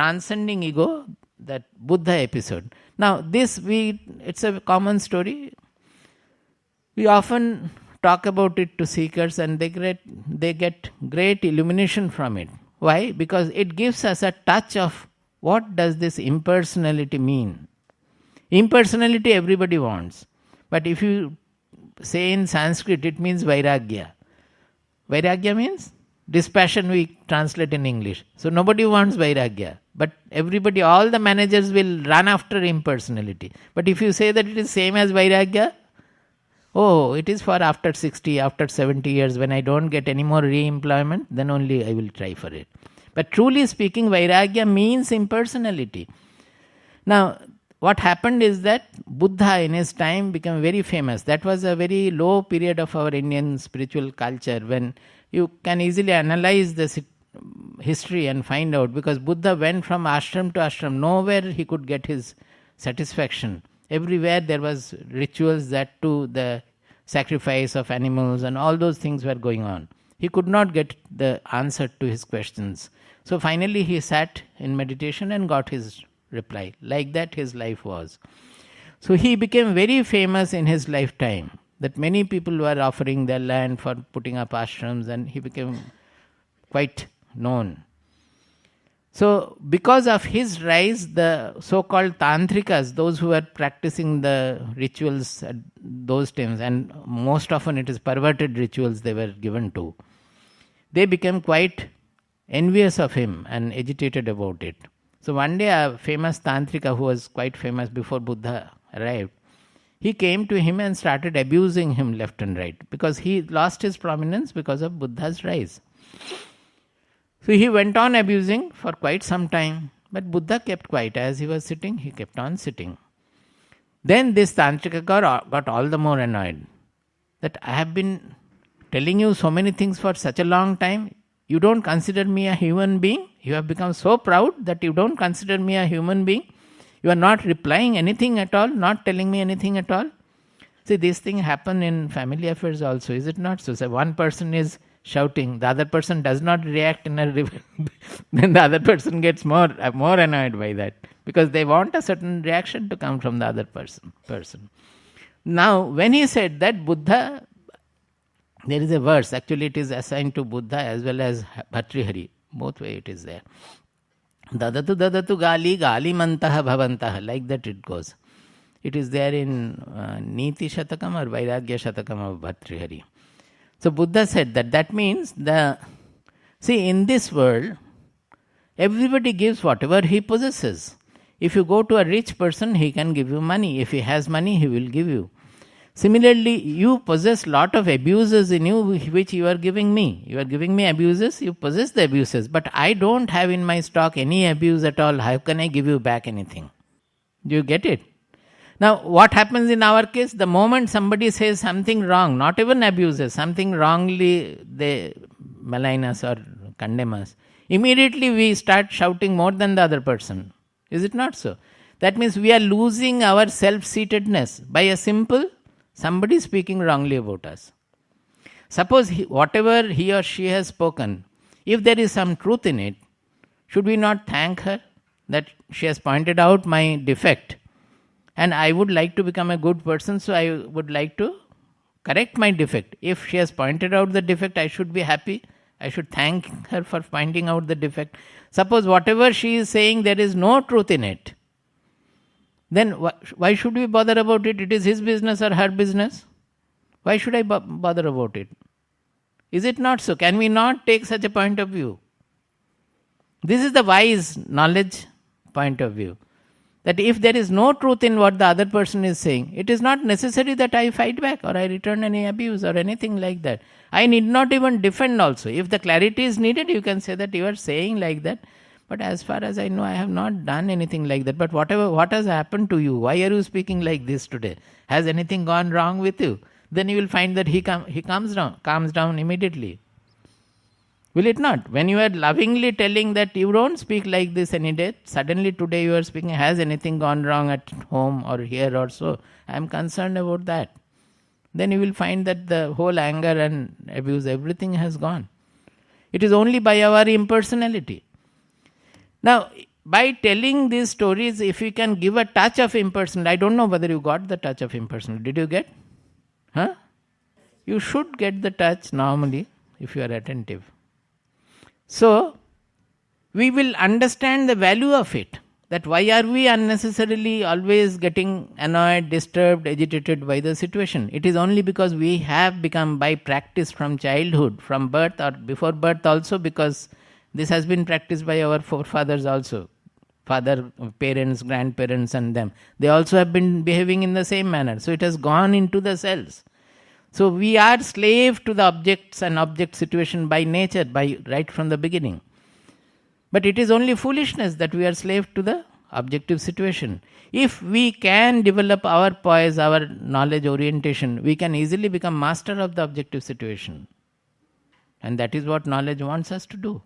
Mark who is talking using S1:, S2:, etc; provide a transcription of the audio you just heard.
S1: transcending ego, that Buddha episode. Now it's a common story. We often talk about it to seekers and they get great illumination from it. Why? Because it gives us a touch of what does this impersonality mean. Impersonality everybody wants. But if you say in Sanskrit, it means Vairagya. Vairagya means dispassion, we translate in English. So nobody wants Vairagya. But everybody, all the managers will run after impersonality. But if you say that it is same as Vairagya, oh, it is for after 60, after 70 years, when I don't get any more re-employment, then only I will try for it. But truly speaking, Vairagya means impersonality. Now, what happened is that Buddha in his time became very famous. That was a very low period of our Indian spiritual culture, when you can easily analyze the history and find out, because Buddha went from ashram to ashram. Nowhere he could get his satisfaction. Everywhere there was rituals, that too the sacrifice of animals and all those things were going on. He could not get the answer to his questions. So finally he sat in meditation and got his reply. Like that his life was. So he became very famous in his lifetime, that many people were offering their land for putting up ashrams, and he became quite known. So because of his rise, the so-called tantrikas, those who were practicing the rituals at those times, and most often it is perverted rituals they were given to, they became quite envious of him and agitated about it. So one day a famous tantrika who was quite famous before Buddha arrived, he came to him and started abusing him left and right, because he lost his prominence because of Buddha's rise. So he went on abusing for quite some time, but Buddha kept quiet. As he was sitting, he kept on sitting. Then this tantrika got all the more annoyed, that I have been telling you so many things for such a long time. You don't consider me a human being. You have become so proud that you don't consider me a human being. You are not replying anything at all, not telling me anything at all. See, this thing happen in family affairs also, is it not? So one person is shouting, the other person does not react in a then the other person gets more annoyed by that, because they want a certain reaction to come from the other person. Now, when he said that, Buddha, there is a verse, actually it is assigned to Buddha as well as Bhartrihari, both way it is there. Dadatu dadatu gali gali mantaha bhavantaha, like that it goes. It is there in Niti Shatakam or Vairagya Shatakam of Bhartrihari. So Buddha said that means in this world, everybody gives whatever he possesses. If you go to a rich person, he can give you money. If he has money, he will give you. Similarly, you possess lot of abuses in you which you are giving me. You are giving me abuses, you possess the abuses. But I don't have in my stock any abuse at all. How can I give you back anything? Do you get it? Now, what happens in our case? The moment somebody says something wrong, not even abuses, something wrongly they malign us or condemn us, immediately we start shouting more than the other person. Is it not so? That means we are losing our self-seatedness by a simple somebody speaking wrongly about us. Suppose whatever he or she has spoken, if there is some truth in it, should we not thank her that she has pointed out my defect? And I would like to become a good person, so I would like to correct my defect. If she has pointed out the defect, I should be happy. I should thank her for pointing out the defect. Suppose whatever she is saying, there is no truth in it, then why should we bother about it? It is his business or her business. Why should I bother about it? Is it not so? Can we not take such a point of view? This is the wise knowledge point of view. That if there is no truth in what the other person is saying, it is not necessary that I fight back or I return any abuse or anything like that. I need not even defend also. If the clarity is needed, you can say that you are saying like that. But as far as I know, I have not done anything like that. But what has happened to you? Why are you speaking like this today? Has anything gone wrong with you? Then you will find that he calms down immediately. Will it not? When you are lovingly telling that you don't speak like this any day, suddenly today you are speaking, has anything gone wrong at home or here or so? I am concerned about that. Then you will find that the whole anger and abuse, everything has gone. It is only by our impersonality. Now, by telling these stories, if you can give a touch of impersonal, I don't know whether you got the touch of impersonal. Did you get? Huh? You should get the touch normally if you are attentive. So, we will understand the value of it. That why are we unnecessarily always getting annoyed, disturbed, agitated by the situation? It is only because we have become, by practice from childhood, from birth or before birth also, because this has been practiced by our forefathers also. Father, parents, grandparents and them. They also have been behaving in the same manner. So it has gone into the cells. So we are slave to the objects and object situation by nature, by right from the beginning. But it is only foolishness that we are slave to the objective situation. If we can develop our poise, our knowledge orientation, we can easily become master of the objective situation. And that is what knowledge wants us to do.